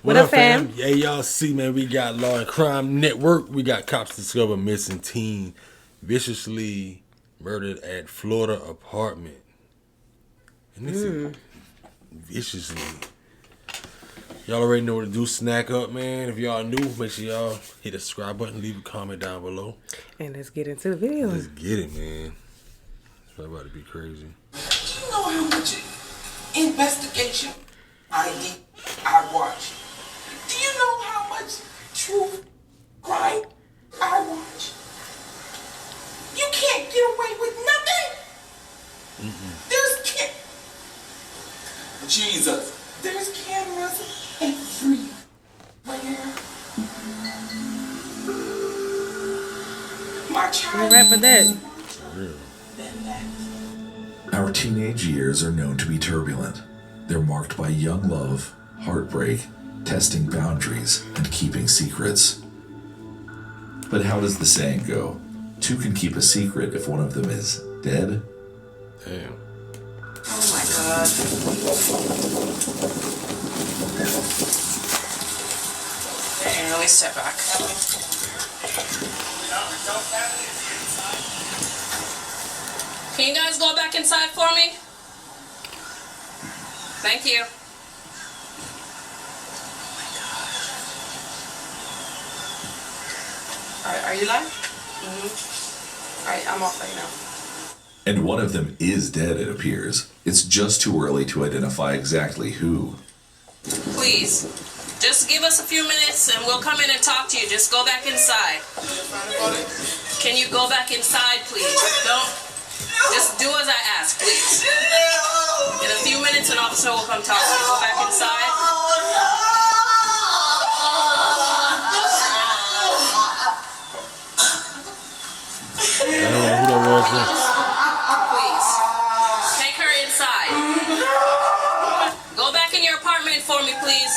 What up, fam? Yeah, y'all see, man, we got Law and Crime Network. We got cops discover missing teen viciously murdered at Florida apartment. And this is viciously. Y'all already know what to do. Snack up, man. If y'all new, make sure y'all hit the subscribe button, leave a comment down below. And let's get into the video. Let's get it, man. It's about to be crazy. Do you know how much investigation I watch? Do you know how much true crime I watch? You can't get away with nothing. There's Jesus. There's cameras everywhere. My child. Right for that. Our teenage years are known to be turbulent. They're marked by young love, heartbreak, testing boundaries, and keeping secrets. But how does the saying go? Two can keep a secret if one of them is dead? Damn. Oh my God. Dang, really step back. Can you guys go back inside for me? Thank you. Alright, are you live? Alright, I'm off right now. And one of them is dead, it appears. It's just too early to identify exactly who. Please, just give us a few minutes and we'll come in and talk to you. Just go back inside. Can you go back inside, please? Just do as I ask, please. In a few minutes, an officer will come talk to you. Go back inside. I don't know who that was. Please, take her inside. Go back in your apartment for me, please.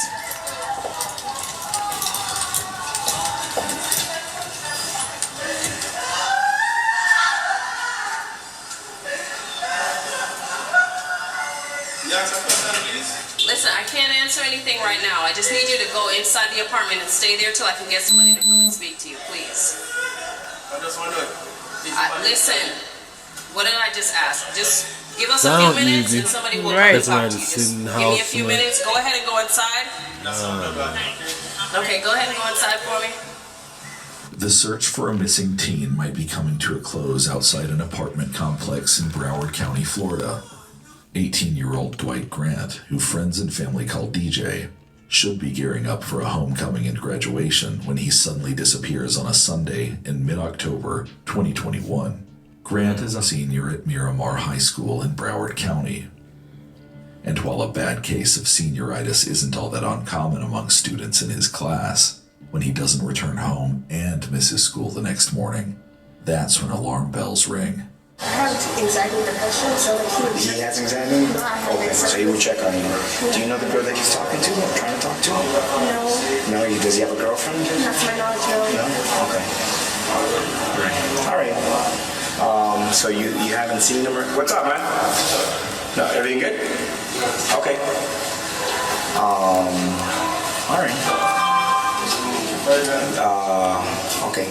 Listen, I can't answer anything right now. I just need you to go inside the apartment and stay there till I can get somebody to come and speak to you, please. Listen, what did I just ask? Just give us a few minutes and somebody will come and talk to you. Just give me a few minutes. Go ahead and go inside. Okay, go ahead and go inside for me. The search for a missing teen might be coming to a close outside an apartment complex in Broward County, Florida. 18-year-old Dwight Grant, who friends and family call DJ, should be gearing up for a homecoming and graduation when he suddenly disappears on a Sunday in mid-October 2021. Grant is a senior at Miramar High School in Broward County. And while a bad case of senioritis isn't all that uncommon among students in his class, when he doesn't return home and misses school the next morning, that's when alarm bells ring. I have anxiety and depression, so like He has anxiety? No, I have Okay, so he will check on you. Do you know the girl that he's talking to or trying to talk to? No, No, does he have a girlfriend? not to my knowledge, no. No? Okay. All right. So you haven't seen him or... What's up, man? No, everything good? Okay. All right. Okay.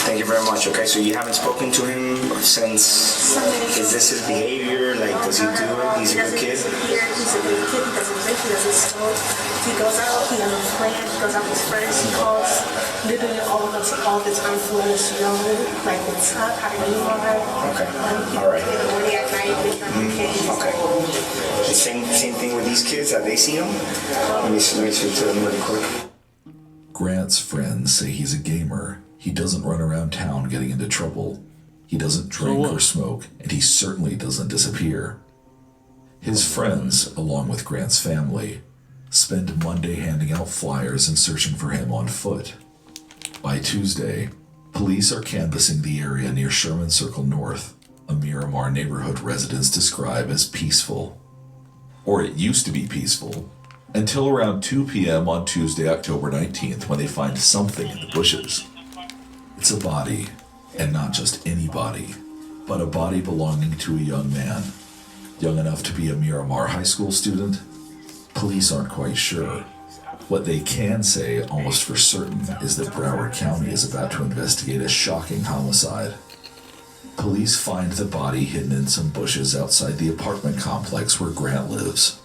Thank you very much. Okay, so you haven't spoken to him since... Is this his behavior? Like, does he do it? He's a good kid? He's a good kid. He doesn't drink. He doesn't smoke. He goes out. He doesn't plan. He goes out with his friends. He calls literally all the time for us to know, like, what's up, how do you are. Okay. All right. In the morning, at night, Okay. The same thing with these kids. Have they seen him? Let me speak to them really quick. Grant's friends say he's a gamer. He doesn't run around town getting into trouble. He doesn't drink or smoke, and he certainly doesn't disappear. His friends, along with Grant's family, spend Monday handing out flyers and searching for him on foot. By Tuesday, police are canvassing the area near Sherman Circle North, a Miramar neighborhood residents describe as peaceful. Or it used to be peaceful, until around 2 p.m. on Tuesday, October 19th, when they find something in the bushes. It's a body, and not just any body, but a body belonging to a young man. Young enough to be a Miramar High School student? Police aren't quite sure. What they can say almost for certain is that Broward County is about to investigate a shocking homicide. Police find the body hidden in some bushes outside the apartment complex where Grant lives.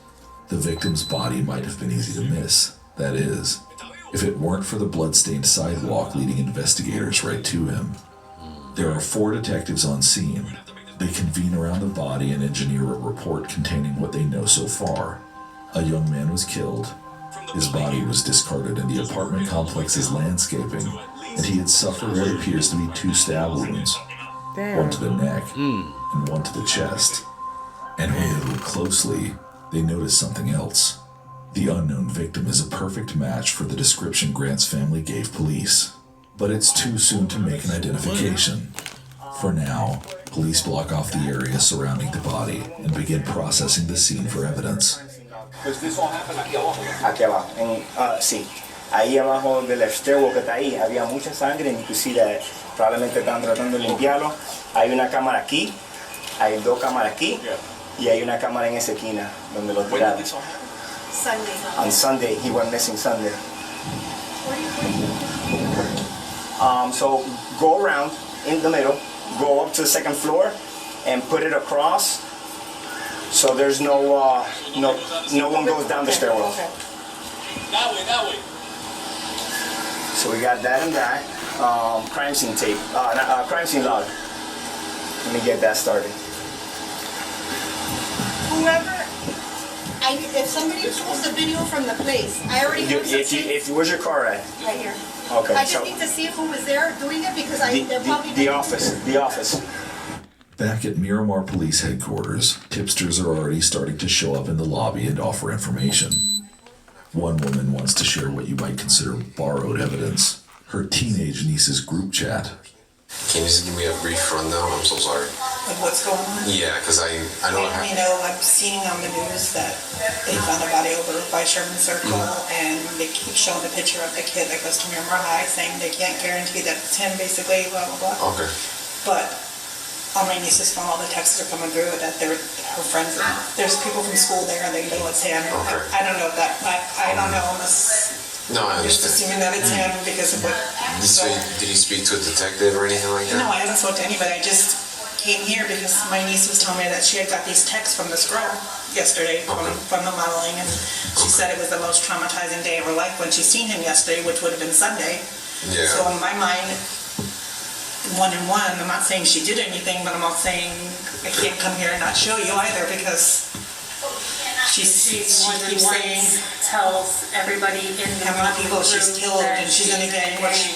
The victim's body might have been easy to miss, that is, if it weren't for the blood-stained sidewalk leading investigators right to him. There are 4 detectives on scene. They convene around the body and engineer a report containing what they know so far. A young man was killed. His body was discarded in the apartment complex's landscaping, and he had suffered what appears to be 2 stab wounds. Damn. One to the neck and one to the chest. And when they look closely, they notice something else. The unknown victim is a perfect match for the description Grant's family gave police. But it's too soon to make an identification. For now, police block off the area surrounding the body and begin processing the scene for evidence. Aquí abajo, sí. Ahí abajo del stairwell que está ahí había mucha sangre, inclusive probablemente están tratando de limpiarlo. Hay una cámara aquí, hay 2 cámaras aquí, y hay una cámara en esa esquina donde lo tiraron. Sunday. On Sunday, he went missing Sunday. So go around in the middle, go up to the 2nd floor, and put it across. So there's no one goes down the stairwell. Okay. That way. So we got that and that. Crime scene tape, crime scene log. Let me get that started. Whoever, if somebody pulls the video from the place, I already have Where's your car at? right here. Okay, I so just need to see who was there doing it because they're probably the office. Back at Miramar Police Headquarters, tipsters are already starting to show up in the lobby and offer information. One woman wants to share what you might consider borrowed evidence, her teenage niece's group chat. Can you just give me a brief rundown? I'm so sorry. Of what's going on? Yeah, because I know I You know, I'm seeing on the news that they found a body over by Sherman Circle, and they keep showing the picture of the kid that goes to Miramar High, saying they can't guarantee that it's him, basically, blah, blah, blah. Okay. But on my niece's phone, all the texts are coming through that her friends, there's people from school there, and they know it's him. Okay. I don't know that, I don't know unless... No, I Just understand. assuming that it's him because of what... Did he speak to a detective or anything like that? No, I haven't spoken to anybody. I just came here because my niece was telling me that she had got these texts from this girl yesterday from the modeling, and she said it was the most traumatizing day of her life when she seen him yesterday, which would have been Sunday. Yeah. So in my mind, 1 and 1, I'm not saying she did anything, but I'm not saying I can't come here and not show you either because she keeps saying tells everybody in the how many people she's killed and she's gonna get what she...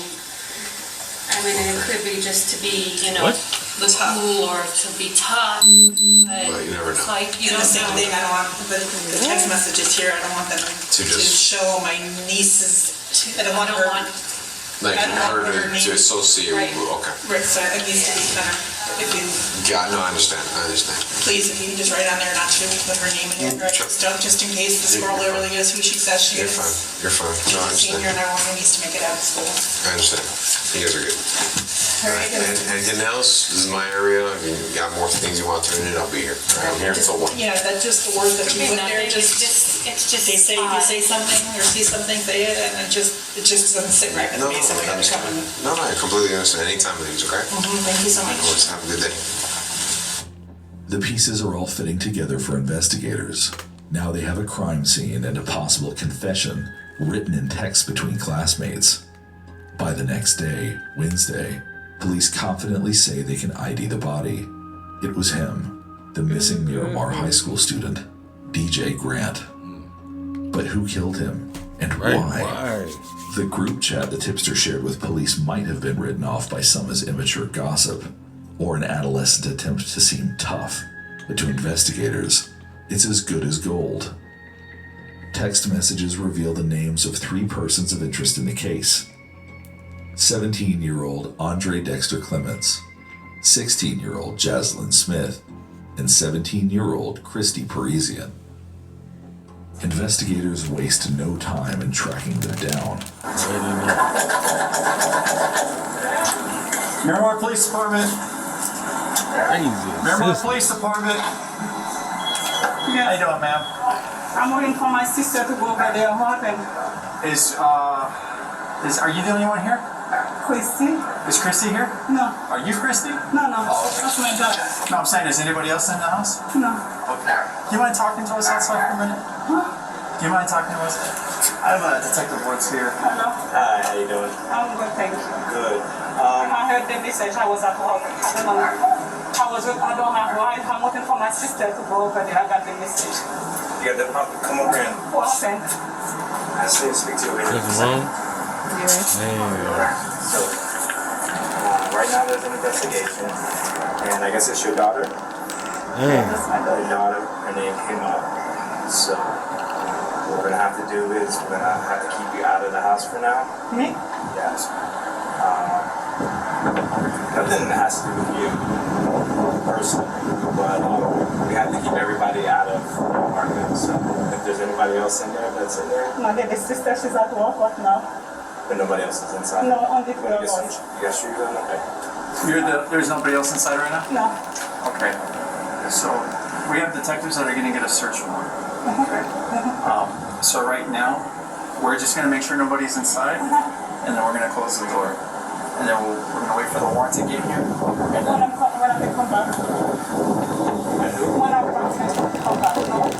I mean, it could be just to be, What? the cool or to be tough. But Well, you never it's know. like, you And don't the same know. thing, I don't want the text messages here, I don't want them to just- show my niece's, I don't want I her, don't want, Like, I don't want her her to name. associate Right. with... Okay. right, so it needs to be kind of, if you, No, I understand. please, if you can just write on there not to put her name and address and stuff, just in case this girl really is who she says she You're is. fine. You're fine. No, I She's a senior understand. and I want her niece to make it out of school. I understand. You guys are good. All right, And anything else? This is my area. I mean, you got more things you want to turn in, I'll be here. All right, I'm here until 1. yeah, that's just the word that you put there, it's just, just they say, you odd. say something or see something, say it, and it just doesn't sit right with No, me, so I I gotta come understand. and... No, I completely understand. Anytime of these, okay? Thank you so much. Always have a good day. The pieces are all fitting together for investigators. Now they have a crime scene and a possible confession written in text between classmates. By the next day, Wednesday, police confidently say they can ID the body. It was him, the missing Miramar High School student, DJ Grant. But who killed him and why? The group chat the tipster shared with police might have been written off by some as immature gossip or an adolescent attempt to seem tough, but to investigators, it's as good as gold. Text messages reveal the names of 3 persons of interest in the case. 17-year-old Andre Dexter Clements, 16-year-old Jaslyn Smith, and 17-year-old Christy Parisian. Investigators waste no time in tracking them down. Miramar Police Department. Miramar Police Department. How you doing, ma'am? I'm waiting for my sister to go over there. What happened? Are you the only one here? Christy? Is Christy here? No. Are you Christy? No, that's my daughter. No, I'm saying, is anybody else in the house? No. Okay. Do you mind talking to us outside for a minute? Huh? Do you mind talking to us? I'm Detective Woods here. Hello. Hi, how you doing? I'm good, thank you. Good. I heard the message. I was at work. I don't have why. I'm waiting for my sister to go over there. I got the message. You got the come over and What sent? I speak to you later. Nothing wrong? So, right now there's an investigation, and I guess it's your daughter. That's my daughter. Your daughter, her name came up. So, what we're gonna have to do is we're gonna have to keep you out of the house for now. Me? Yes. Nothing has to do with you personally, but we have to keep everybody out of the apartment. So, if there's anybody else in there that's in there, My baby sister, she's at work. What now? but nobody else is inside. No, only You for got boys. sure you're okay. There's nobody else inside right now? No. Okay. So we have detectives that are going to get a search warrant. Okay. So right now, we're just going to make sure nobody's inside, and then we're going to close the door. And then we're going to wait for the warrant to get here. And When then I come back. When I come back. No.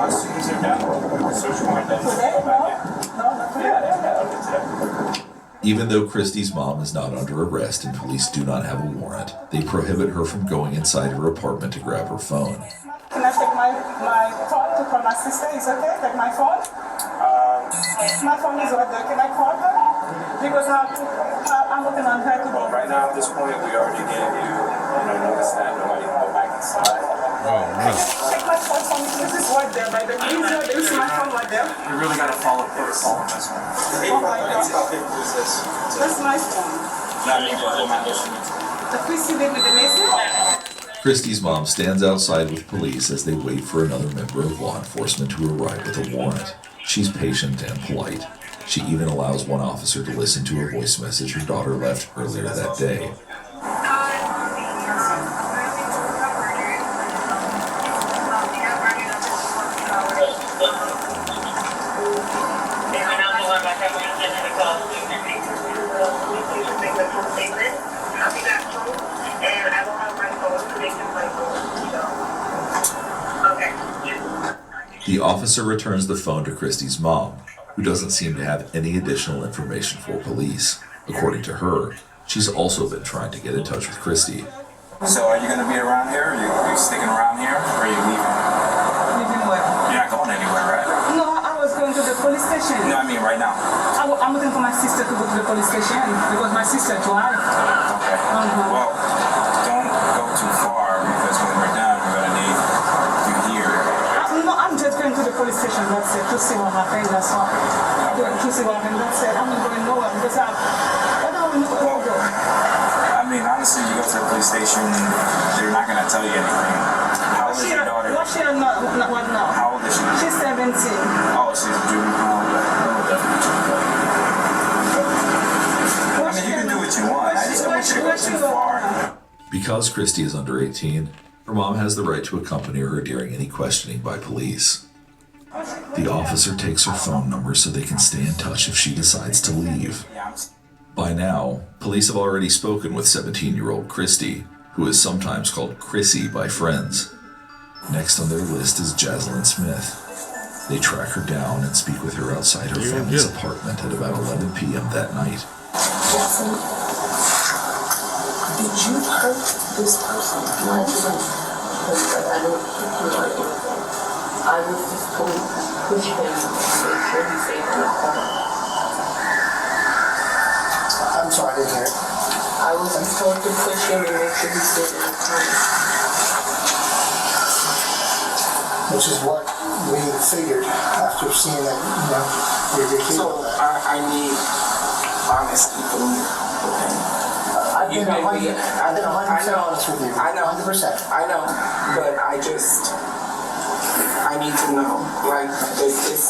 as soon as they're done, the search warrant done. Today? No. No, not today. Even though Christy's mom is not under arrest and police do not have a warrant, they prohibit her from going inside her apartment to grab her phone. Can I take my phone to call my sister? Is it okay? Take my phone? My phone is right there. Can I call her? Because I'm looking on her to Well, right now at this point, we already gave you, notice that nobody can go back inside. Oh, no. take my phone from me. This is right there by the window. This is my phone right there. We really got to follow protocol on this one. Oh my God. That's my phone. The Christy gave me the message. Christy's mom stands outside with police as they wait for another member of law enforcement to arrive with a warrant. She's patient and polite. She even allows one officer to listen to a voice message her daughter left earlier that day. The officer returns the phone to Christy's mom, who doesn't seem to have any additional information for police. According to her, she's also been trying to get in touch with Christy. So are you going to be around here? Are you sticking around here? Or are you leaving? Leaving where? You're not going anywhere, right? No, I was going to the police station. No, I mean right now. I'm looking for my sister to go to the police station because my sister drives. Okay. Well, don't go too far because when we're done, we're going to need you here. No, I'm just going to the police station, that's it, to see what happens, that's all. To see what happens, that's it. I'm not going nowhere because I don't know where to go. I mean, honestly, you go to the police station, they're not going to tell you anything. How old is your daughter? What she not what now? How old is she? She's 17. Oh, she's a juvenile. I mean, you can do what you want. I just don't want you to go too far. Because Christy is under 18, her mom has the right to accompany her during any questioning by police. The officer takes her phone number so they can stay in touch if she decides to leave. By now, police have already spoken with 17-year-old Christy, who is sometimes called Chrissy by friends. Next on their list is Jaslyn Smith. They track her down and speak with her outside her family's apartment at about 11 p.m. that night. Jaslyn, did you hurt this person? No, I don't hit you or anything. I was just going to push him and make sure he stayed in the corner. I'm sorry, I didn't hear it. I was just told to push him and make sure he stayed in the corner. Which is what we figured after seeing that, you're kid. So I need honesty from you. I've been 100% honest with you. I know. 100%. I know, but I need to know, like, does this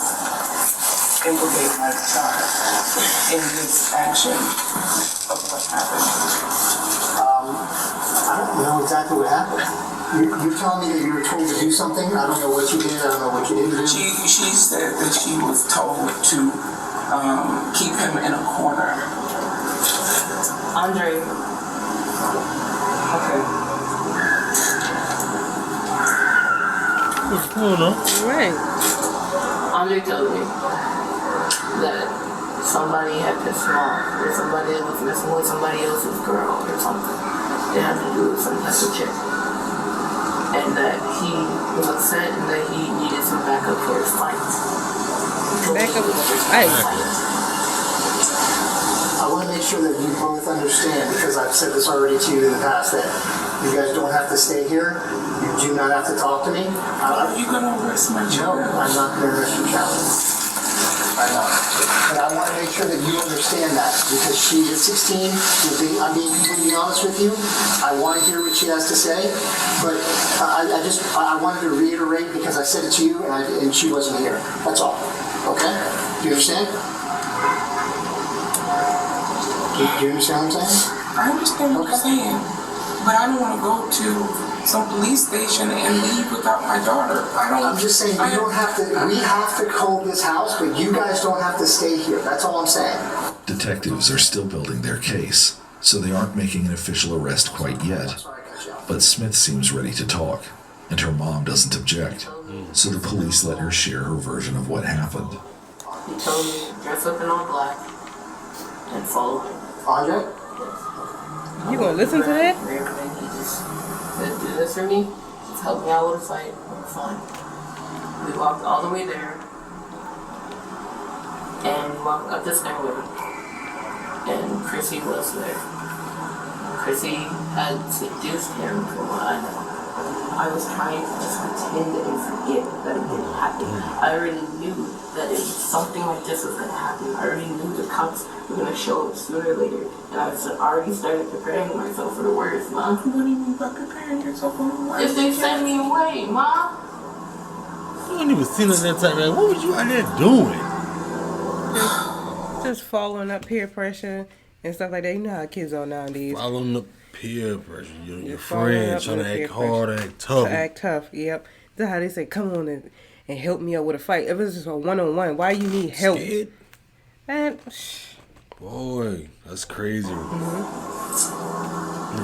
implicate my child in this action of what happened? I don't know exactly what happened. You're telling me that you were told to do something? I don't know what you did. I don't know what you didn't do. She said that she was told to keep him in a corner. Andre. Okay. What's going on? Right. Andre told me that somebody had pissed him off, or somebody was messing with somebody else's girl or something. It had to do with some type of chick. And that he was upset and that he needed some backup for his fight. Backup for his fight. I want to make sure that you both understand, because I've said this already to you in the past, that you guys don't have to stay here. You do not have to talk to me. Are you going to arrest my child? No, I'm not going to arrest your child. I'm not. But I want to make sure that you understand that, because she is 16. I'm being completely honest with you. I want to hear what she has to say, but I wanted to reiterate, because I said it to you and she wasn't here. That's all. Okay? Do you understand? Do you understand what I'm saying? I understand what you're saying, but I don't want to go to some police station and leave without my daughter. I'm just saying, you don't have to, we have to hold this house, but you guys don't have to stay here. That's all I'm saying. Detectives are still building their case, so they aren't making an official arrest quite yet. But Smith seems ready to talk, and her mom doesn't object, so the police let her share her version of what happened. He told me to dress up in all black and follow him. Andre? You gonna listen to that? He just said, do this for me. Just help me out with a fight. We're fine. We walked all the way there and walked up the stairway. And Chrissy was there. Chrissy had seduced him, from what I know. I was trying to just pretend and forget that it didn't happen. I already knew that something like this was going to happen. I already knew the cops were going to show up sooner or later. And I already started preparing myself for the worst, Ma. What do you mean by preparing yourself for the worst? If they send me away, Ma. You ain't even seen us that time, man. What was you out there doing? Just following up peer pressure and stuff like that. You know how kids are nowadays. Following the peer pressure. Your Following up friends trying with to peer act hard, pressure. act tough. To act tough, yep. That's how they say, come on and help me out with a fight. If it's just a one-on-one, why you need help? Scared? Man, Boy, that's crazy. You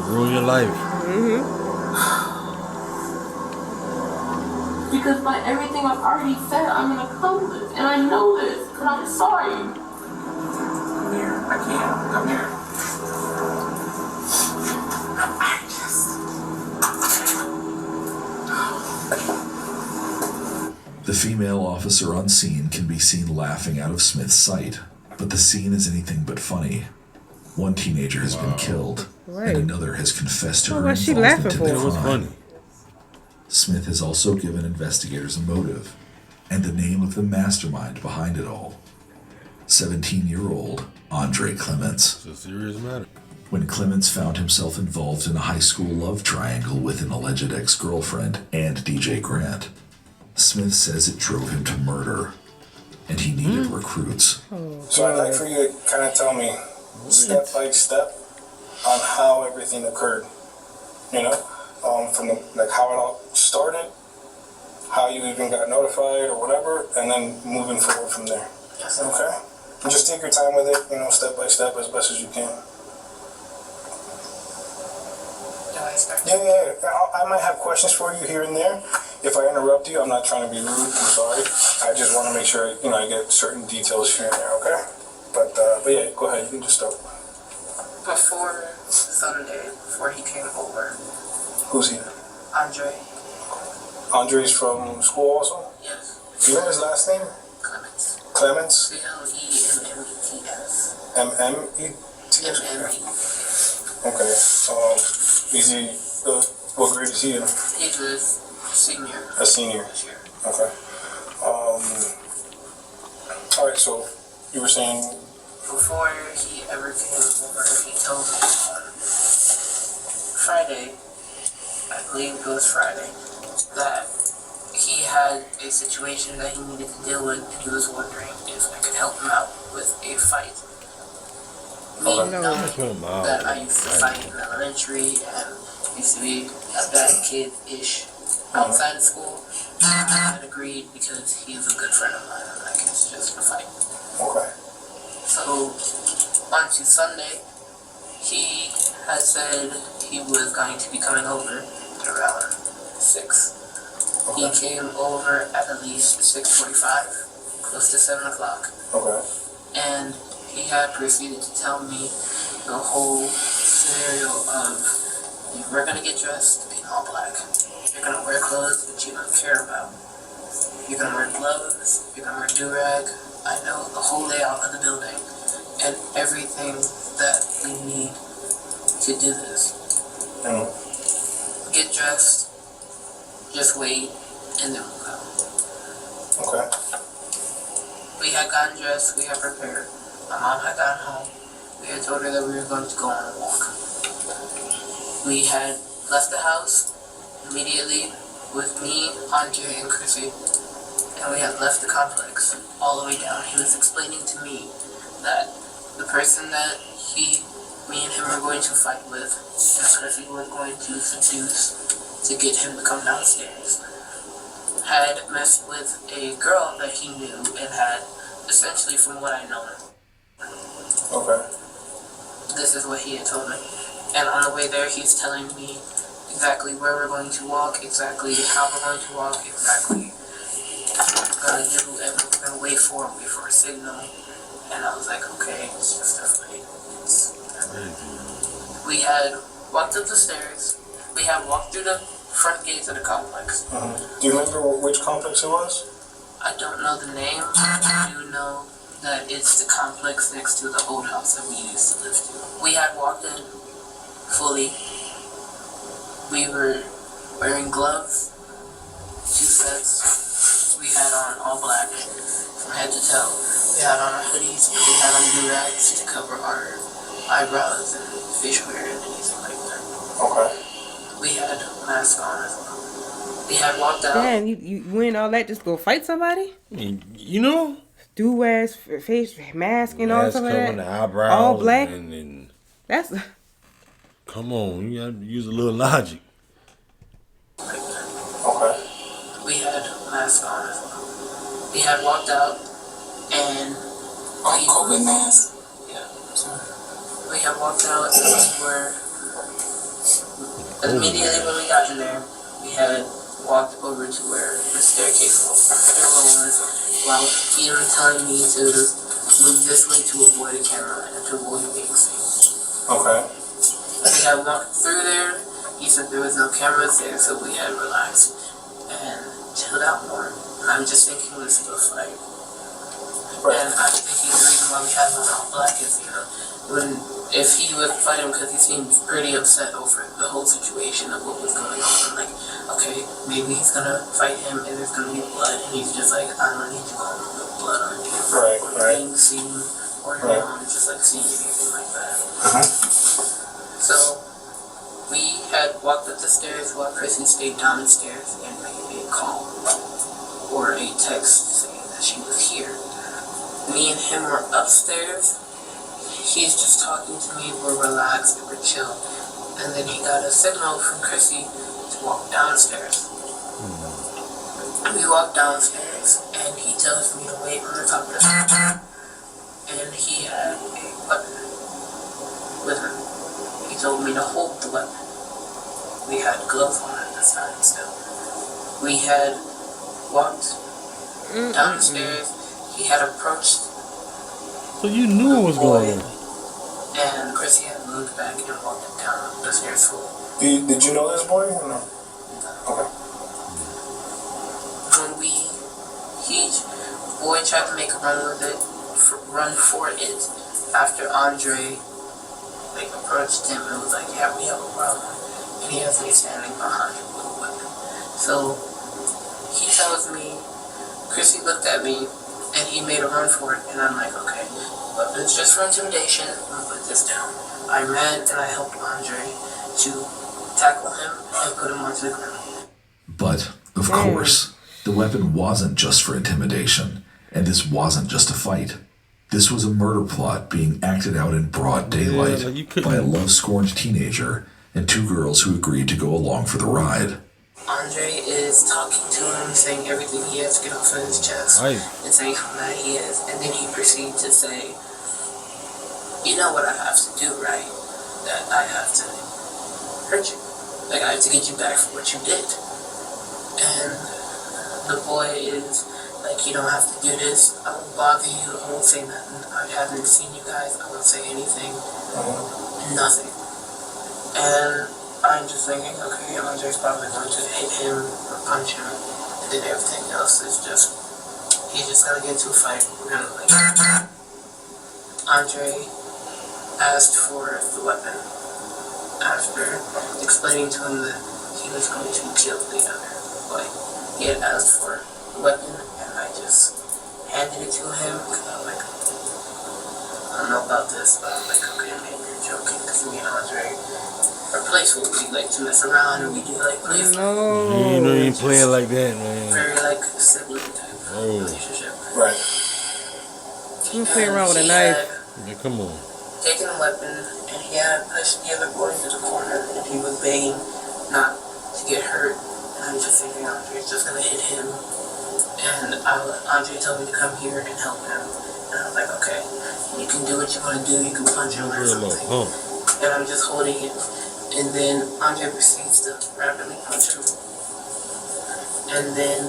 ruin your life. Because by everything I've already said, I'm an accomplice. And I know this, because I'm sorry. Come here. I can't. Come here. The female officer on scene can be seen laughing out of Smith's sight, but the scene is anything but funny. One teenager has been killed, and another has confessed to her what's she involvement laughing in the for? That was crime. funny. Smith has also given investigators a motive, and the name of the mastermind behind it all. 17-year-old Andre Clements. It's a serious matter. When Clements found himself involved in a high school love triangle with an alleged ex-girlfriend and DJ Grant, Smith says it drove him to murder, and he needed recruits. So I'd like for you to kind of tell me step by step on how everything occurred. You know, from how it all started, how you even got notified or whatever, and then moving forward from there. Okay? And just take your time with it, step by step as best as you can. Yeah. I might have questions for you here and there. If I interrupt you, I'm not trying to be rude. I'm sorry. I just want to make sure, I get certain details here and there, okay? But yeah, go ahead. You can just start. Before Sunday, before he came over. Who's he? Andre. Andre's from school also? Yes. Do you know his last name? Clements. Clements? C-L-E-M-M-E-T-S. M-M-E-T-S? Okay. Is he, what grade is he in? He's a senior. A senior. Okay. Alright, so you were saying? Before he ever came over, he told me on Friday, I believe it was Friday, that he had a situation that he needed to deal with, and he was wondering if I could help him out with a fight. Me knowing that I used to fight in elementary and used to be a bad kid-ish outside of school, I had agreed because he's a good friend of mine and I can suggest a fight. Okay. So on to Sunday, he had said he was going to be coming over at around 6. He came over at least 6:45, close to 7 o'clock. Okay. And he had proceeded to tell me the whole scenario of, we're gonna get dressed in all black. You're gonna wear clothes that you don't care about. You're gonna wear gloves, you're gonna wear do-rag. I know the whole layout of the building and everything that we need to do this. Get dressed, just wait, and then we'll go. Okay. We had gotten dressed, we had prepared. My mom had gotten home. We had told her that we were going to go on a walk. We had left the house immediately with me, Andre, and Chrissy, and we had left the complex all the way down. He was explaining to me that the person that me and him were going to fight with, and Chrissy was going to seduce to get him to come downstairs, had messed with a girl that he knew and had, essentially from what I know, Okay. this is what he had told me. And on the way there, he's telling me exactly where we're going to walk, exactly how we're going to walk, exactly what we're going to do, and what we're going to wait for before a signal. And I was like, okay, it's just a fight. We had walked up the stairs. We had walked through the front gates of the complex. Do you remember which complex it was? I don't know the name. I do know that it's the complex next to the old house that we used to live to. We had walked in fully. We were wearing gloves, 2 sets. We had on all black from head to toe. We had on our hoodies. We had on do-rags to cover our eyebrows and facial hair and anything like that. Okay. We had masks on as well. We had walked out. Damn, you win all that just to go fight somebody? You know? Do-rags, face mask and all stuff like that. The eyebrows all black. And That's. Come on, you gotta use a little logic. Okay. We had masks on as well. We had walked out and COVID mask. Yeah. We had walked out and we were immediately when we got in there, we had walked over to where the stairwell was, while he was telling me to move this way to avoid a camera and to avoid being seen. Okay. We had walked through there. He said there was no cameras there, so we had relaxed and chilled out more. And I'm just thinking this is a fight. And I'm thinking the reason why we had him all black is, if he would fight him, because he seemed pretty upset over the whole situation of what was going on. I'm like, okay, maybe he's gonna fight him and there's gonna be blood, and he's just like, I don't need to go with blood on you. Right. Being seen or just like seeing anything like that. So we had walked up the stairs while Chrissy stayed down the stairs and made a call or a text saying that she was here. Me and him were upstairs. He's just talking to me. We're relaxed. We're chill. And then he got a signal from Chrissy to walk downstairs. We walk downstairs and he tells me to wait on the top of the stairs. And he had a weapon with him. He told me to hold the weapon. We had gloves on at this time still. We had walked down the stairs. He had approached. So you knew what was going on. And Chrissy had moved back and walked down the stairs full. Did you know this boy or no? Okay. When boy tried to make a run for it after Andre approached him and was like, yeah, we have a problem. And he has me standing behind him with a weapon. So he tells me, Chrissy looked at me and he made a run for it. And I'm like, okay, weapons just for intimidation. I'm gonna put this down. I ran and I helped Andre to tackle him and put him onto the ground. But, of course, the weapon wasn't just for intimidation, and this wasn't just a fight. This was a murder plot being acted out in broad daylight by a love-scorned teenager and 2 girls who agreed to go along for the ride. Andre is talking to him, saying everything he has to get off of his chest, and saying how mad he is, and then he proceeds to say, you know what I have to do, right? That I have to hurt you. Like, I have to get you back for what you did. And the boy is like, you don't have to do this. I won't bother you. I won't say nothing. I haven't seen you guys. I won't say anything. Nothing. And I'm just thinking, okay, Andre's probably going to hit him or punch him. And then everything else is just, he's just going to get into a fight. We're going to, like, Andre asked for the weapon after explaining to him that he was going to kill the other boy. He had asked for the weapon, and I just handed it to him because I was like, I don't know about this, but I was like, okay, maybe you're joking, because me and Andre, our place will be like to mess around and we do like play. You know you ain't playing like that, man. Very like sibling type relationship. Right. You play around with a knife. Yeah, come on. Taking a weapon, and he had pushed the other boy into the corner, and he was begging not to get hurt. And I was just thinking, Andre's just gonna hit him. And Andre told me to come here and help him. And I was like, okay, you can do what you want to do. You can punch him or something. And I'm just holding him. And then Andre proceeds to rapidly punch him. And then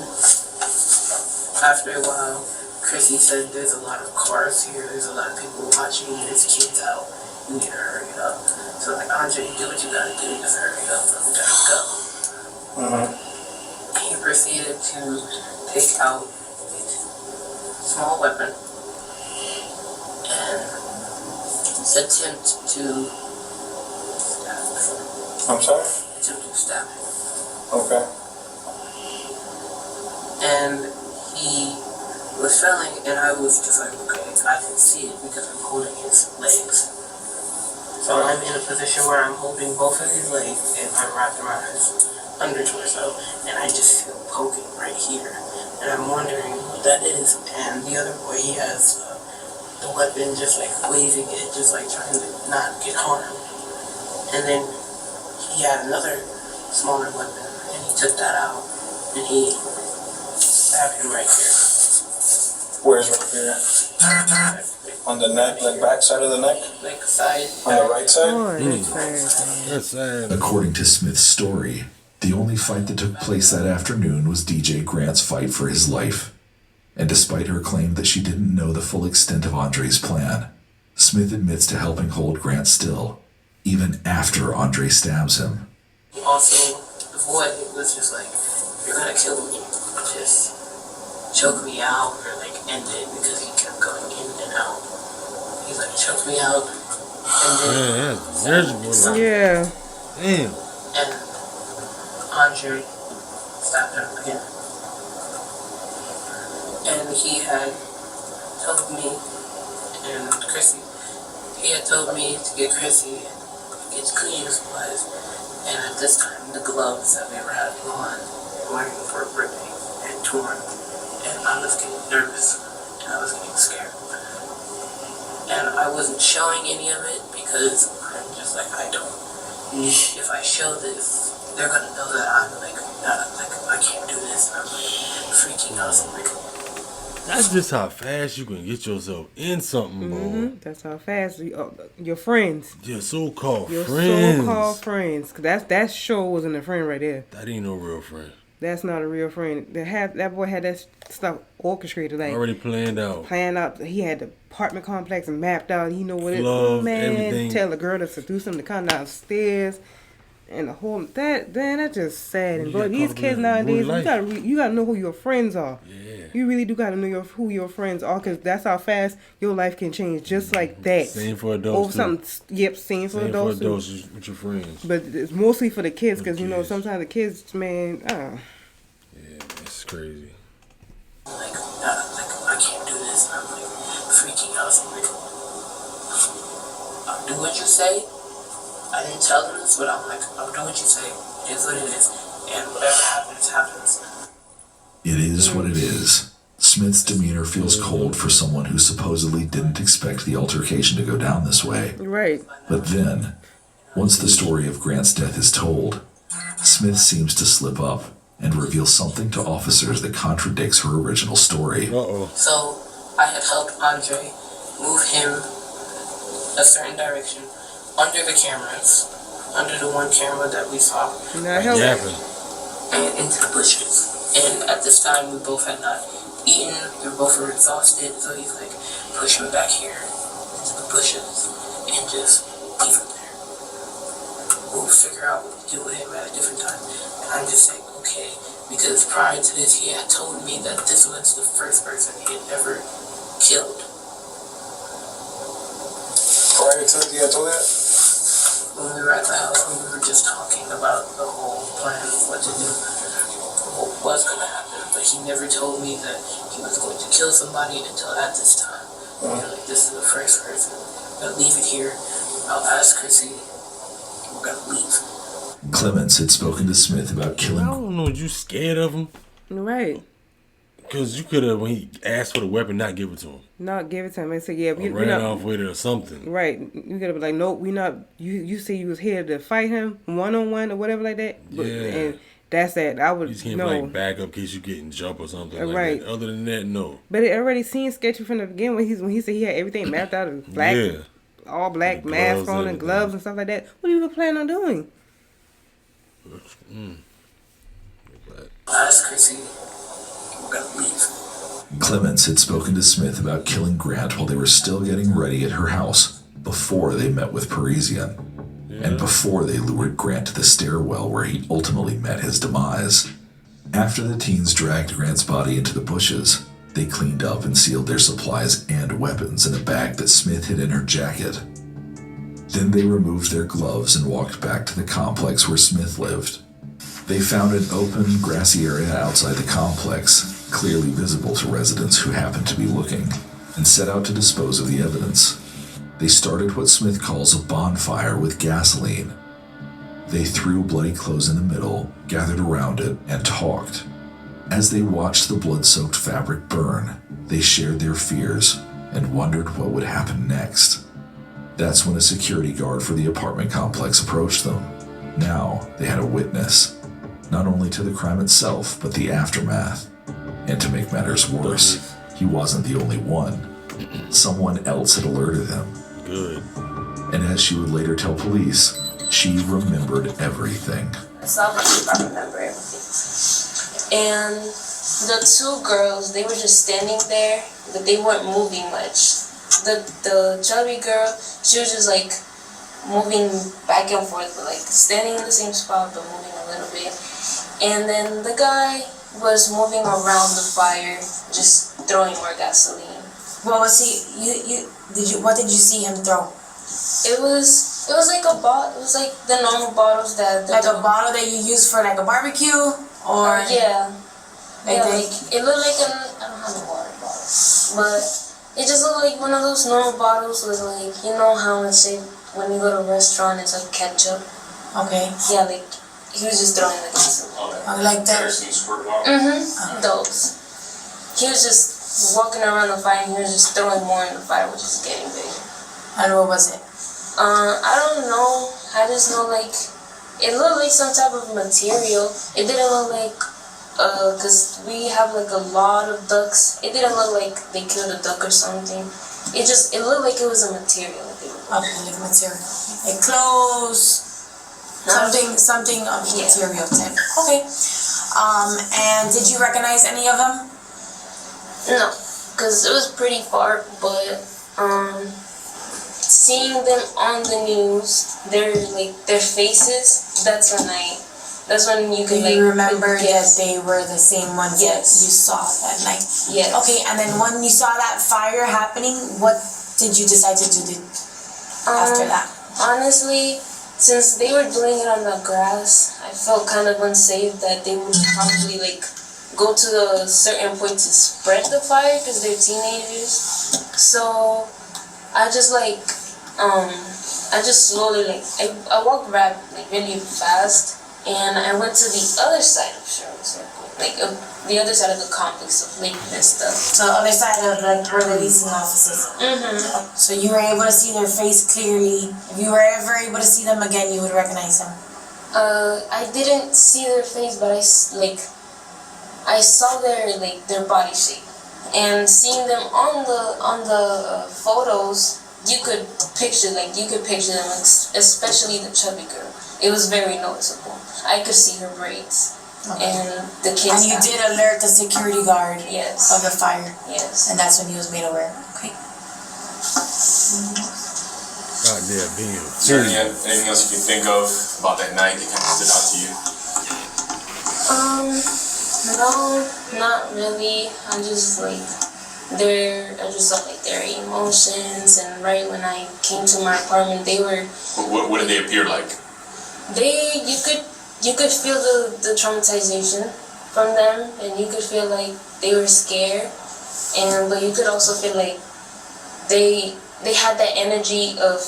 after a while, Chrissy said, there's a lot of cars here, there's a lot of people watching, there's kids out, you need to hurry up. So like, Andre, do what you gotta do, just hurry up, we gotta go. He proceeded to take out a small weapon and attempt to stab him. I'm sorry? Attempt to stab him. Okay. And he was failing, and I was just like, okay, I can see it because I'm holding his legs. So I'm in a position where I'm holding both of his legs and I'm wrapped around his under torso, and I just feel poking right here. And I'm wondering what that is. And the other boy, he has the weapon just like waving it, just like trying to not get harmed. And then he had another smaller weapon, and he took that out, and he stabbed him right here. Where's right here? On the neck, like back side of the neck? Like side. On the right side? That's sad. According to Smith's story, the only fight that took place that afternoon was DJ Grant's fight for his life. And despite her claim that she didn't know the full extent of Andre's plan, Smith admits to helping hold Grant still, even after Andre stabs him. Also, the boy was just like, you're gonna kill me. Just choke me out or like end it, because he kept going in and out. He's like, choke me out and then Yeah. Damn. and Andre stabbed him again. And he had told me and Chrissy, he had told me to get Chrissy and get cleaning supplies. And at this time, the gloves that we were having on, wearing for ripping and torn. And I was getting nervous, and I was getting scared. And I wasn't showing any of it because I'm just like, if I show this, they're gonna know that I'm like I can't do this, and I'm like freaking out. So like, that's just how fast you can get yourself in something, bro. That's how fast your friends. Your so-called Your friends. so-called friends. Cause that sure wasn't a friend right there. That ain't no real friend. That's not a real friend. That boy had that stuff orchestrated, like already planned out. He had the apartment complex mapped out. He know what Love, man. everything. Tell a girl to seduce him to come downstairs, and the whole that's just sad. And but these kids nowadays, you gotta know who your friends are. Yeah. You really do gotta know who your friends are, cause that's how fast your life can change, just like that. Same for adults. Same for adults with your friends. But it's mostly for the kids, cause you know sometimes the kids, man. Yeah, it's crazy. Like I can't do this, and I'm like freaking out. So I'm like, I'll do what you say. I didn't tell them this, but I'm like, I'll do what you say. It is what it is, and whatever happens, happens. It is what it is. Smith's demeanor feels cold for someone who supposedly didn't expect the altercation to go down this way. Right. But then, once the story of Grant's death is told, Smith seems to slip up and reveal something to officers that contradicts her original story. So I had helped Andre move him a certain direction under the cameras, under the one camera that we saw. And into the bushes. And at this time, we both had not eaten. We both were exhausted. So he's like, push me back here into the bushes and just leave him there. We'll figure out what to do with him at a different time. And I'm just saying, okay, because prior to this, he had told me that this was the first person he had ever killed. Prior to the told that? When we were at the house, when we were just talking about the whole plan of what to do, what was going to happen, but he never told me that he was going to kill somebody until at this time. Like, this is the first person. I'm going to leave it here. I'll ask Chrissy. We're going to leave. Clements had spoken to Smith about killing. I don't know. You scared of him? Right. Because you could have, when he asked for the weapon, not give it to him. Not give it to him and say, yeah, we ran off with it or something. Right. You gotta be like, nope, we not. You say you was here to fight him 1-on-1 or whatever like that. Yeah. And that's that. I would. You just can't like back up in case you getting jumped or something like that. Other than that, no. But it already seemed sketchy from the beginning when he said he had everything mapped out of black, all black mask on and gloves and stuff like that. What are you planning on doing? Ask Chrissy. We're going to leave. Clements had spoken to Smith about killing Grant while they were still getting ready at her house, before they met with Parisian, and before they lured Grant to the stairwell where he ultimately met his demise. After the teens dragged Grant's body into the bushes, they cleaned up and sealed their supplies and weapons in a bag that Smith hid in her jacket. Then they removed their gloves and walked back to the complex where Smith lived. They found an open, grassy area outside the complex, clearly visible to residents who happened to be looking, and set out to dispose of the evidence. They started what Smith calls a bonfire with gasoline. They threw bloody clothes in the middle, gathered around it, and talked. As they watched the blood-soaked fabric burn, they shared their fears and wondered what would happen next. That's when a security guard for the apartment complex approached them. Now they had a witness, not only to the crime itself, but the aftermath. And to make matters worse, he wasn't the only one. Someone else had alerted him. Good. And as she would later tell police, she remembered everything. I saw the I remember everything. And the two girls, they were just standing there, but they weren't moving much. The chubby girl, she was just like moving back and forth, but like standing in the same spot, but moving a little bit. And then the guy was moving around the fire, just throwing more gasoline. What was he? What did you see him throw? It was like a bottle. It was like the normal bottles that. Like a bottle that you use for like a barbecue, or yeah. Like it looked like I don't have a water bottle, but it just looked like one of those normal bottles with like, you know how let's say when you go to a restaurant it's like ketchup. Okay. Yeah, like he was just throwing the gasoline. Like that. Those. He was just walking around the fire and he was just throwing more in the fire, which is getting bigger. And what was it? I don't know. I just know like it looked like some type of material. It didn't look like cause we have like a lot of ducks. It didn't look like they killed a duck or something. It looked like it was a material. Okay, like material. Like clothes. Something of material type. Okay. And did you recognize any of them? No, cause it was pretty far, but seeing them on the news, their faces. That's when you can like. You remember that they were the same ones that you saw that night. Yes. Okay, and then when you saw that fire happening, what did you decide to do after that? Honestly, since they were doing it on the grass, I felt kind of unsafe that they would probably like go to a certain point to spread the fire because they're teenagers. So I just slowly I walked really fast and I went to the other side of Sherman Circle, the other side of the complex of Lake Vista. So the other side of like where the leasing offices. Mm-hmm. So you were able to see their face clearly. If you were ever able to see them again, you would recognize them. I didn't see their face, but I saw their body shape, and seeing them on the photos, you could picture them, especially the chubby girl. It was very noticeable. I could see her braids. Okay. And the kids. And you did alert the security guard yes. of the fire. Yes. And that's when he was made aware. Okay. God damn, damn. Is there anything else you can think of about that night that kind of stood out to you? No, not really. I just saw like their emotions, and right when I came to my apartment, they were. What did they appear like? You could feel the traumatization from them, and you could feel like they were scared, but you could also feel like they had that energy of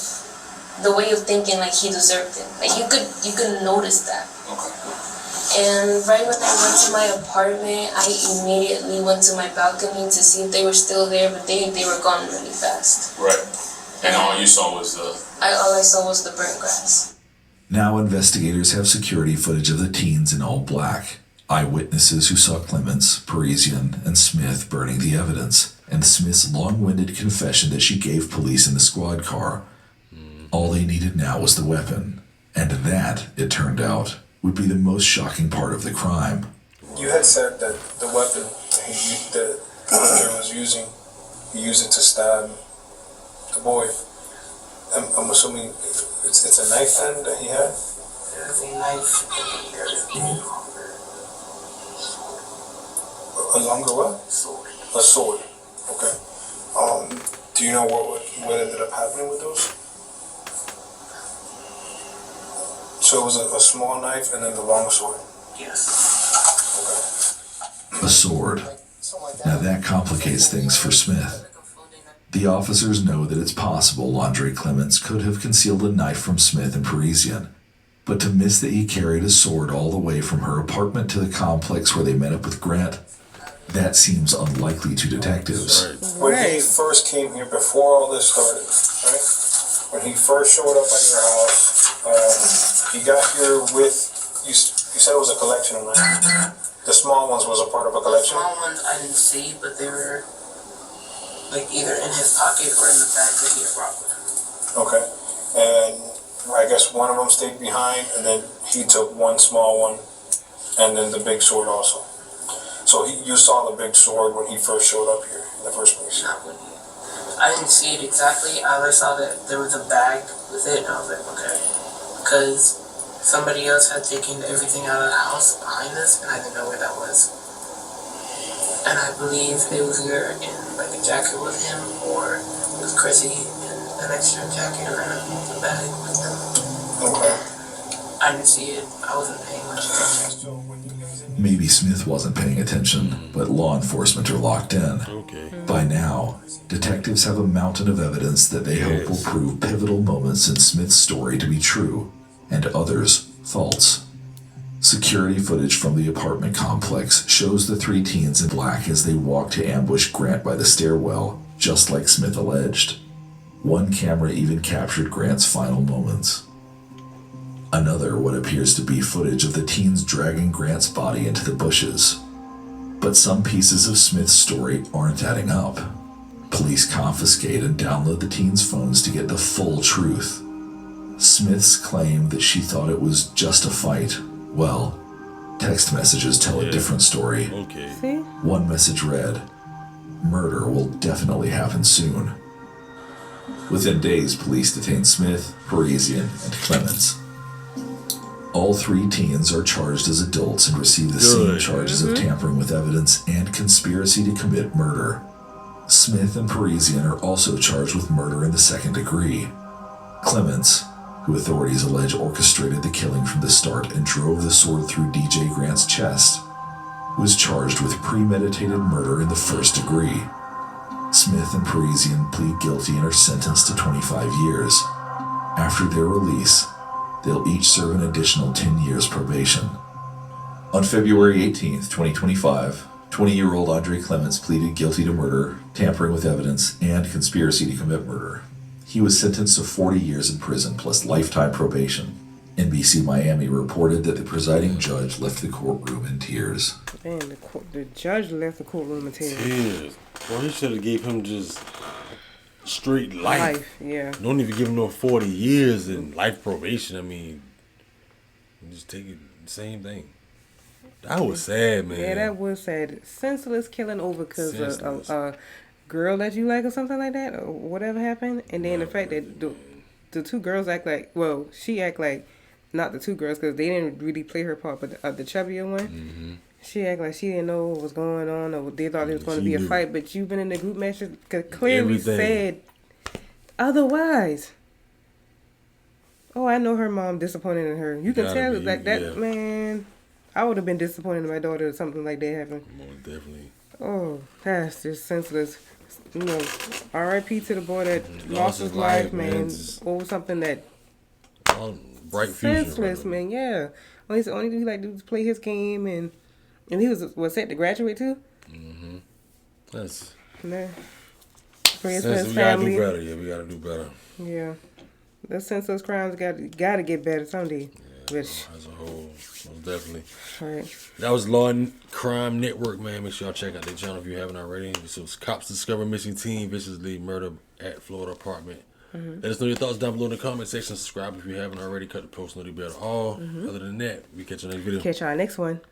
the way of thinking like he deserved it. Like you could notice that. Okay. And right when I went to my apartment, I immediately went to my balcony to see if they were still there, but they were gone really fast. Right. And all you saw was all I saw was the burnt grass. Now investigators have security footage of the teens in all black. Eyewitnesses who saw Clements, Parisian, and Smith burning the evidence, and Smith's long-winded confession that she gave police in the squad car. All they needed now was the weapon, and that, it turned out, would be the most shocking part of the crime. You had said that the weapon that Andre was using, he used it to stab the boy. I'm assuming it's a knife then that he had? There's a knife. A longer what? Sword. A sword. Okay. Do you know what ended up happening with those? So it was a small knife and then the long sword? Yes. A sword. Now that complicates things for Smith. The officers know that it's possible Andre Clements could have concealed a knife from Smith and Parisian, but to miss that he carried a sword all the way from her apartment to the complex where they met up with Grant, that seems unlikely to detectives. When he first came here, before all this started, right? When he first showed up at your house, he got here with, you said it was a collection of knives. The small ones was a part of a collection? The small ones I didn't see, but they were like either in his pocket or in the bag that he had brought with him. Okay. And I guess one of them stayed behind, and then he took one small one, and then the big sword also. So you saw the big sword when he first showed up here in the first place? Not when I didn't see it exactly. I only saw that there was a bag with it, and I was like, okay. Because somebody else had taken everything out of the house behind us, and I didn't know where that was. And I believe it was either in like a jacket with him, or with Chrissy in an extra jacket or a bag with them. Okay. I didn't see it. I wasn't paying much attention. Maybe Smith wasn't paying attention, but law enforcement are locked in. Okay. By now, detectives have a mountain of evidence that they hope will prove pivotal moments in Smith's story to be true, and others false. Security footage from the apartment complex shows the three teens in black as they walk to ambush Grant by the stairwell, just like Smith alleged. One camera even captured Grant's final moments. Another what appears to be footage of the teens dragging Grant's body into the bushes. But some pieces of Smith's story aren't adding up. Police confiscate and download the teens' phones to get the full truth. Smith's claim that she thought it was just a fight, well, text messages tell a different story. Okay. See? One message read, "Murder will definitely happen soon." Within days, police detained Smith, Parisian, and Clements. All three teens are charged as adults and receive the same charges of tampering with evidence and conspiracy to commit murder. Smith and Parisian are also charged with murder in the second degree. Clements, who authorities allege orchestrated the killing from the start and drove the sword through DJ Grant's chest, was charged with premeditated murder in the first degree. Smith and Parisian plead guilty and are sentenced to 25 years. After their release, they'll each serve an additional 10 years probation. On February 18th, 2025, 20-year-old Andre Clements pleaded guilty to murder, tampering with evidence, and conspiracy to commit murder. He was sentenced to 40 years in prison plus lifetime probation. NBC Miami reported that the presiding judge left the courtroom in tears. Man, the judge left the courtroom in tears. Tears. Well, he should have gave him just straight life. Yeah. Don't even give him no 40 years in life probation. I mean, just take it the same thing. That was sad, man. Yeah, that was sad. Senseless killing over because a girl that you like or something like that or whatever happened. And then the fact that the two girls act like, well, she act like, not the two girls because they didn't really play her part, but the chubbier one. Mm-hmm. She act like she didn't know what was going on or they thought it was going to be a fight. But you've been in the group matches clearly said otherwise. Oh, I know her mom disappointed in her. You can tell like that, man. I would have been disappointed in my daughter if something like that happened. Most definitely. Oh, that's just senseless. You know, R.I.P. to the boy that lost his life, man. Over something that bright future. Senseless, man. Yeah. Only thing he like to do is play his game, and he was set to graduate too. Mm-hmm. That's. Man. For his family. Gotta do better. Yeah, we gotta do better. Yeah. The senseless crimes gotta get better someday. Yeah, as a whole, most definitely. All right. That was Law and Crime Network, man. Make sure y'all check out their channel if you haven't already. This was Cops Discover Missing Teen Viciously Murdered at Florida Apartment. Mm-hmm. Let us know your thoughts down below in the comment section. Subscribe if you haven't already. Cut the post notification bell all. Mm-hmm. Other than that, we catch you on the next video. Catch y'all next one.